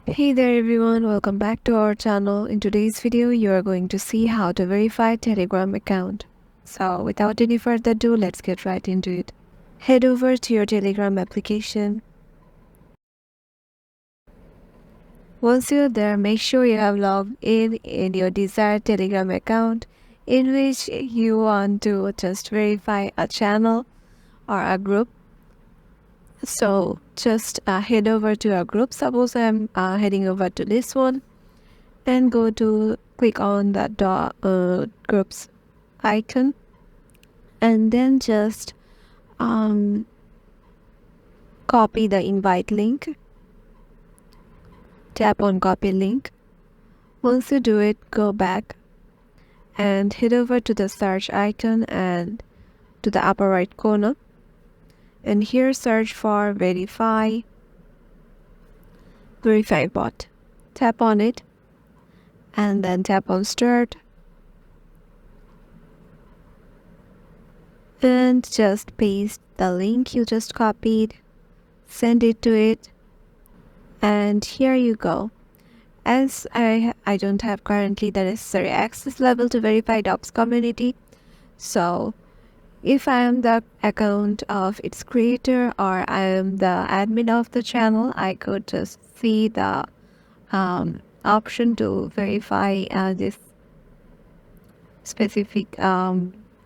Hey there everyone, welcome back to our channel. In today's video, you are going to see how to verify Telegram account. So without any further ado, let's get right into it. Head over to your Telegram application. Once you're there, make sure you have logged in your desired Telegram account in which you want to just verify a channel or a group. So just head over to a group. Suppose I'm heading over to this one. Then go to click on that groups icon, and then just copy the invite link. Tap on copy link. Once you do it, go back and head over to the search icon and to the upper right corner, and here search for verify bot. Tap on it and then tap on start and just paste the link you just copied, send it to it, and here you go. As I don't have currently the necessary access level to verify Docs community, so if I am the account of its creator or I am the admin of the channel, I could just see the option to verify this specific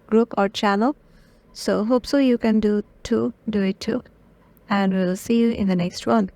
group or channel. So hope so you can do it too, and we'll see you in the next one.